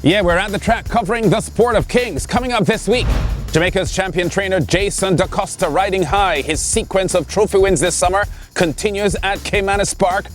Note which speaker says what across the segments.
Speaker 1: Yeah, we're at the track covering the sport of kings. Coming up this week, Jamaica's champion trainer Jason DaCosta riding high. His sequence of trophy wins this summer continues at Caymanas Park.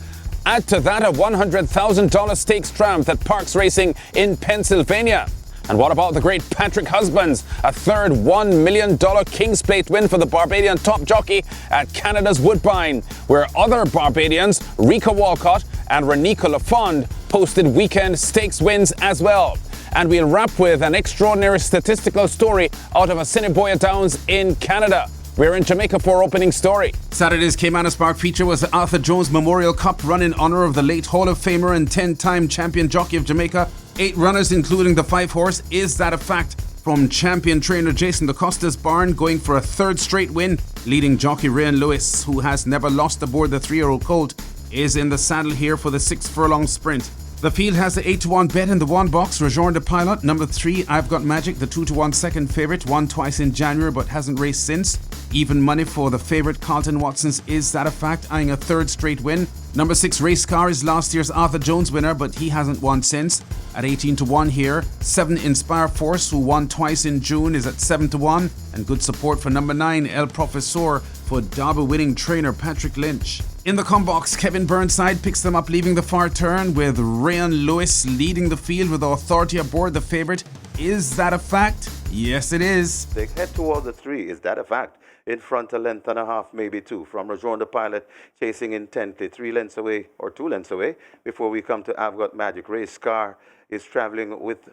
Speaker 1: Add to that a $100,000 stakes triumph at Parx Racing in Pennsylvania. And what about the great Patrick Husbands? A third $1 million King's Plate win for the Barbadian top jockey at Canada's Woodbine, where other Barbadians, Rico Walcott and Renico Lafond, posted weekend stakes wins as well. And we'll wrap with an extraordinary statistical story out of Assiniboia Downs in Canada. We're in Jamaica for opening story.
Speaker 2: Saturday's Caymanas Park feature was the Arthur Jones Memorial Cup run in honor of the late Hall of Famer and 10-time champion jockey of Jamaica. 8 runners, including the 5-horse Is That a Fact, from champion trainer Jason DaCosta's barn, going for a third straight win. Leading jockey Ryan Lewis, who has never lost aboard the 3-year-old colt, is in the saddle here for the 6-furlong sprint. The field has the 8-1 bet in the 1 box. Rejoin the Pilot, number 3, I've Got Magic, the 2-1 second favourite, won twice in January but hasn't raced since. Even money for the favourite Carlton Watson's Is That a Fact, eyeing a third straight win. Number 6 Race Car is last year's Arthur Jones winner, but he hasn't won since, at 18-1 here. 7 Inspire Force, who won twice in June, is at 7-1, and good support for number 9 El Professor for Derby winning trainer Patrick Lynch. In the combox, Kevin Burnside picks them up, leaving the far turn, with Ryan Lewis leading the field with authority aboard the favourite. Is That a Fact? Yes, it is.
Speaker 3: They head toward the 3. Is That a Fact? In front, a length and a half, maybe 2. From Rejoin the Pilot, chasing intently, 3 lengths away, or 2 lengths away, before we come to I've Got Magic. Race Car is traveling with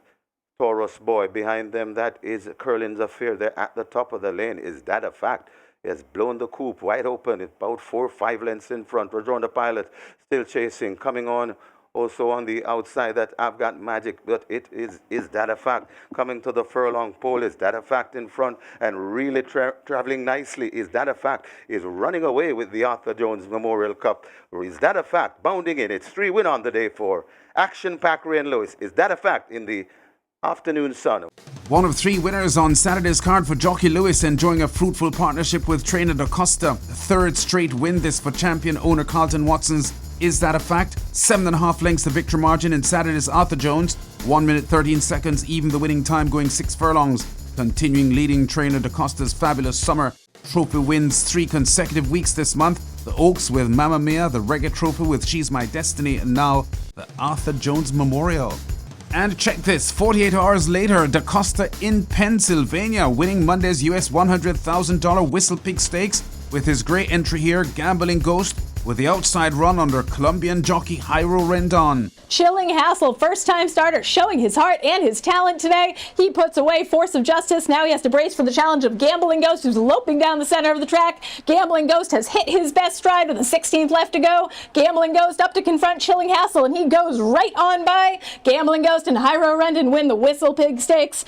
Speaker 3: Taurus Boy. Behind them, that is Curlin's Affair. They're at the top of the lane. Is That a Fact? He has blown the coop wide open. It's about 4 or 5 lengths in front. Rejoin the Pilot still chasing. Coming on also on the outside, that I've Got Magic, but it is That a Fact? Coming to the furlong pole. Is That a Fact in front and really traveling nicely? Is That a Fact? Is running away with the Arthur Jones Memorial Cup. Is That a Fact? Bounding in. It's 3 win on the day for Action Pack Ray and Lewis. Is That a Fact in the afternoon sun?
Speaker 2: One of 3 winners on Saturday's card for jockey Lewis, enjoying a fruitful partnership with trainer DaCosta. Third straight win this for champion owner Carlton Watson's Is That a Fact? 7.5 lengths the victory margin in Saturday's Arthur Jones. 1 minute 13 seconds, even the winning time, going 6 furlongs. Continuing leading trainer DaCosta's fabulous summer. Trophy wins 3 consecutive weeks this month. The Oaks with Mamma Mia, the Reggae Trophy with She's My Destiny, and now the Arthur Jones Memorial. And check this, 48 hours later, DaCosta in Pennsylvania, winning Monday's US $100,000 Whistle Pig Stakes with his great entry here, Gambling Ghost, with the outside run under Colombian jockey Jairo Rendon.
Speaker 4: Chilling Hassle, first-time starter, showing his heart and his talent today. He puts away Force of Justice. Now he has to brace for the challenge of Gambling Ghost, who's loping down the center of the track. Gambling Ghost has hit his best stride with the 16th left to go. Gambling Ghost up to confront Chilling Hassle, and he goes right on by. Gambling Ghost and Jairo Rendon win the Whistle Pig Stakes.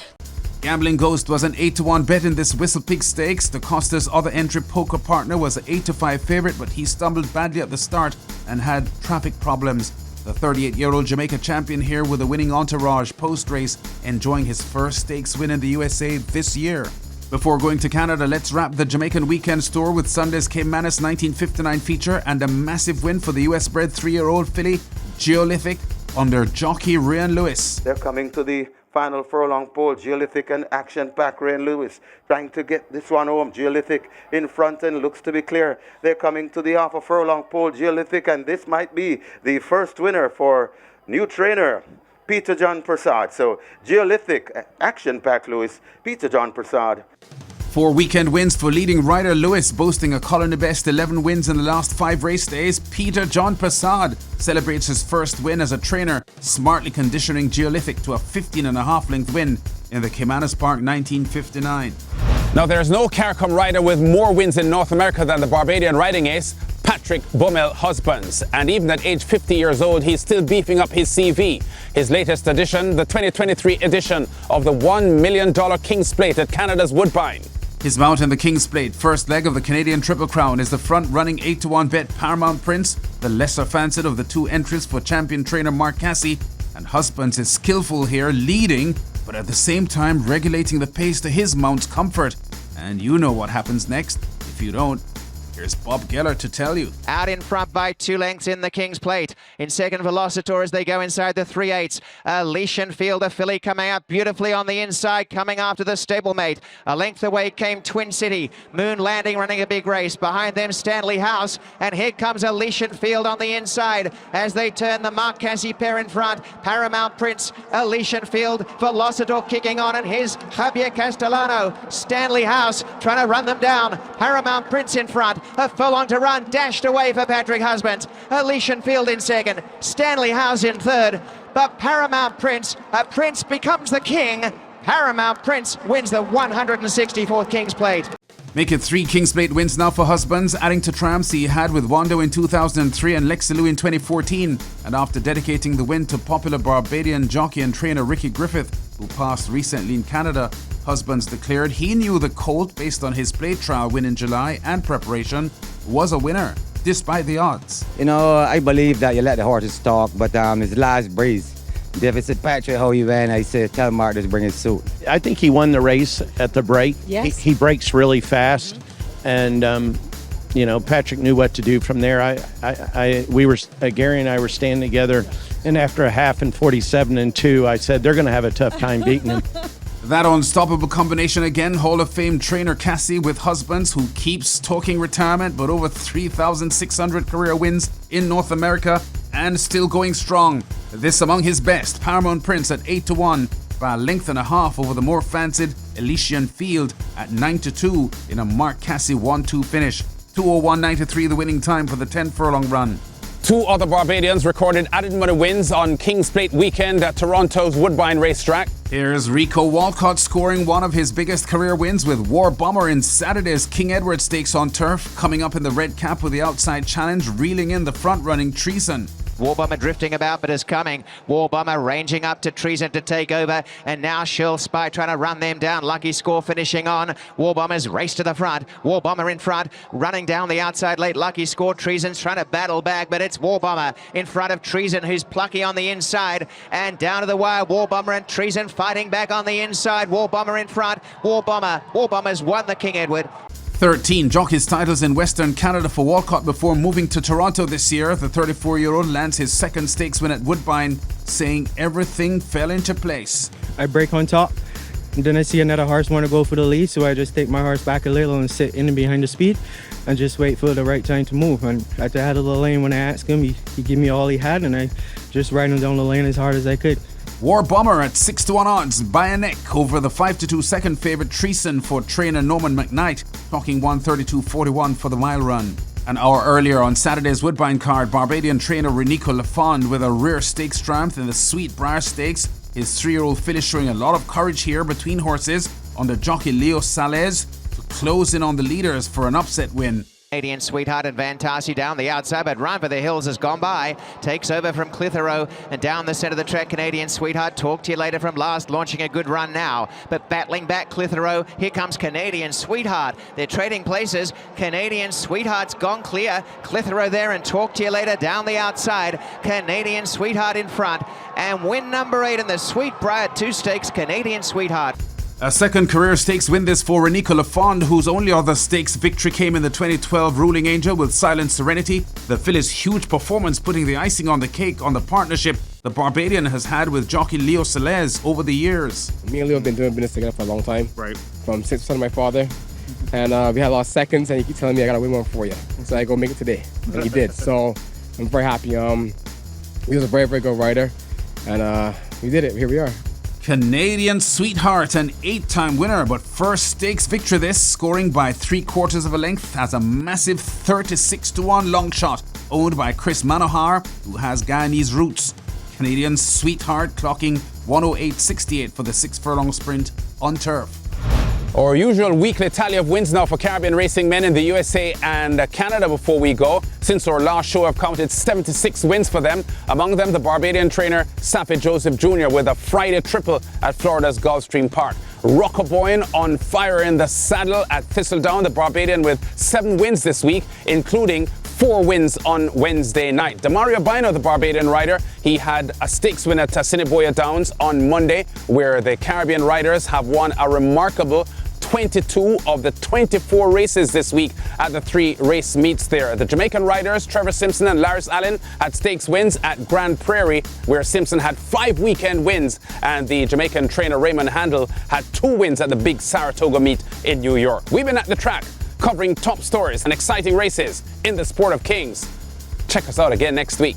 Speaker 2: Gambling Ghost was an 8-1 bet in this Whistle Pig Stakes. DaCosta's other entry poker partner was an 8-5 favourite, but he stumbled badly at the start and had traffic problems. The 38-year-old Jamaica champion here with a winning entourage post-race, enjoying his first stakes win in the USA this year. Before going to Canada, let's wrap the Jamaican weekend store with Sunday's Caymanas 1959 feature and a massive win for the US-bred 3-year-old filly Geolithic under jockey Ryan Lewis.
Speaker 3: They're coming to the final furlong pole. Geolithic and Action Pack Ray and Lewis trying to get this one home. Geolithic in front and looks to be clear. They're coming to the half a furlong pole. Geolithic, and this might be the first winner for new trainer Peter John Prasad. So Geolithic, Action Pack Lewis, Peter John Prasad.
Speaker 2: 4 weekend wins for leading rider Lewis, boasting a colony best 11 wins in the last 5 race days. Peter John Prasad celebrates his first win as a trainer, smartly conditioning Geolithic to a 15.5 length win in the Caymanas Park 1959.
Speaker 1: Now, there's no CARICOM rider with more wins in North America than the Barbadian riding ace, Patrick Bummel Husbands. And even at age 50 years old, he's still beefing up his CV. His latest edition, the 2023 edition of the $1 million King's Plate at Canada's Woodbine.
Speaker 2: His mount in the King's Plate, first leg of the Canadian Triple Crown, is the front-running 8-1 bet Paramount Prince, the lesser fancied of the 2 entries for champion trainer Mark Cassie. And Husbands is skillful here, leading, but at the same time regulating the pace to his mount's comfort. And you know what happens next. If you don't, Here's Bob Geller to tell you.
Speaker 5: Out in front by 2 lengths in the King's Plate. In second, Velocitor as they go inside the 3/8. Elysian Field, a filly coming up beautifully on the inside, coming after the stablemate. A length away came Twin City. Moon Landing running a big race. Behind them, Stanley House. And here comes Elysian Field on the inside as they turn the Mark Cassie pair in front. Paramount Prince, Elysian Field, Velocitor kicking on, and here's Javier Castellano. Stanley House trying to run them down. Paramount Prince in front. A furlong to run, dashed away for Patrick Husband. Elysian Field in second, Stanley House in third, but Paramount Prince, Prince becomes the king. Paramount Prince wins the 164th King's Plate.
Speaker 2: Make it 3 King's Plate wins now for Husbands, adding to triumphs he had with Wando in 2003 and Lexilou in 2014. And after dedicating the win to popular Barbadian jockey and trainer Ricky Griffith, who passed recently in Canada, Husbands declared he knew the colt, based on his plate trial win in July and preparation, was a winner, despite the odds.
Speaker 6: You know, I believe that you let the horses talk, but his last breeze. David said, Patrick, how you ran? I said, tell Mark to bring his suit.
Speaker 7: I think he won the race at the break.
Speaker 4: Yes.
Speaker 7: He breaks really fast, and Patrick knew what to do from there. Gary and I were standing together, and after a half and 47 and 2, I said they're going to have a tough time beating him.
Speaker 2: That unstoppable combination again, Hall of Fame trainer Cassie with Husbands, who keeps talking retirement, but over 3,600 career wins in North America and still going strong. This among his best, Paramount Prince at 8-1 by a length and a half over the more fancied Elysian Field at 9-2 in a Mark Cassie 1-2 finish. 2:01.93 the winning time for the 10 furlong run.
Speaker 1: 2 other Barbadians recorded added money wins on King's Plate weekend at Toronto's Woodbine racetrack.
Speaker 2: Here's Rico Walcott scoring one of his biggest career wins with War Bomber in Saturday's King Edward Stakes on turf, coming up in the red cap with the outside challenge, reeling in the front-running Treason.
Speaker 5: War Bomber drifting about, but is coming. War Bomber ranging up to Treason to take over, and now Shell Spy trying to run them down. Lucky Score finishing on. War Bomber's race to the front. War Bomber in front, running down the outside late. Lucky Score. Treason's trying to battle back, but it's War Bomber in front of Treason, who's plucky on the inside, and down to the wire. War Bomber and Treason fighting back on the inside. War Bomber in front. War Bomber's won the King Edward.
Speaker 2: 13 jockeys titles in Western Canada for Walcott before moving to Toronto this year. The 34-year-old lands his second stakes win at Woodbine, saying everything fell into place.
Speaker 8: I break on top, and then I see another horse want to go for the lead, so I just take my horse back a little and sit in and behind the speed and just wait for the right time to move. And at the head of the lane, when I asked him, he gave me all he had, and I just ride him down the lane as hard as I could.
Speaker 2: War Bomber at 6-1 odds by a neck over the 5-2 second favourite Treason for trainer Norman McKnight, talking 132.41 for the mile run. An hour earlier on Saturday's Woodbine card, Barbadian trainer Renico Lafond with a rare stakes triumph in the Sweet Briar Stakes. His 3-year-old filly showing a lot of courage here between horses under jockey Leo Salez to close in on the leaders for an upset win.
Speaker 5: Canadian Sweetheart and Van Tarsi down the outside, but Run for the Hills has gone by. Takes over from Clitheroe and down the centre of the track. Canadian Sweetheart, talk to you later from last, launching a good run now. But battling back Clitheroe, here comes Canadian Sweetheart. They're trading places. Canadian Sweetheart's gone clear. Clitheroe there and talk to you later down the outside. Canadian Sweetheart in front. And win number 8 in the Sweet Briar 2 Stakes, Canadian Sweetheart.
Speaker 2: A second career stakes win this for Renico Lafond, whose only other stakes victory came in the 2012 Ruling Angel with Silent Serenity. The filly's huge performance putting the icing on the cake on the partnership the Barbadian has had with jockey Leo Salez over the years.
Speaker 9: Me and Leo have been doing business together for a long time.
Speaker 2: Right.
Speaker 9: From 6% of my father. And we had a lot of seconds, and he keep telling me I gotta win one for you. So I go make it today. And he did. So I'm very happy. He was a very, very good rider. And we did it. Here we are.
Speaker 2: Canadian Sweetheart, an 8-time winner, but first stakes victory this, scoring by 3/4 of a length as a massive 36-1 long shot, owned by Chris Manohar, who has Guyanese roots. Canadian Sweetheart clocking 108.68 for the 6 furlong sprint on turf.
Speaker 1: Our usual weekly tally of wins now for Caribbean racing men in the USA and Canada before we go. Since our last show, I've counted 76 wins for them. Among them, the Barbadian trainer Safi Joseph Jr. with a Friday triple at Florida's Gulfstream Park. Rockaboyne on fire in the saddle at Thistledown, the Barbadian with 7 wins this week, including 4 wins on Wednesday night. Demario Bino, the Barbadian rider, he had a stakes win at Assiniboia Downs on Monday, where the Caribbean riders have won a remarkable 22 of the 24 races this week at the 3 race meets there. The Jamaican riders, Trevor Simpson and Lars Allen, had stakes wins at Grand Prairie, where Simpson had 5 weekend wins, and the Jamaican trainer Raymond Handel had 2 wins at the big Saratoga meet in New York. We've been at the track covering top stories and exciting races in the sport of kings. Check us out again next week.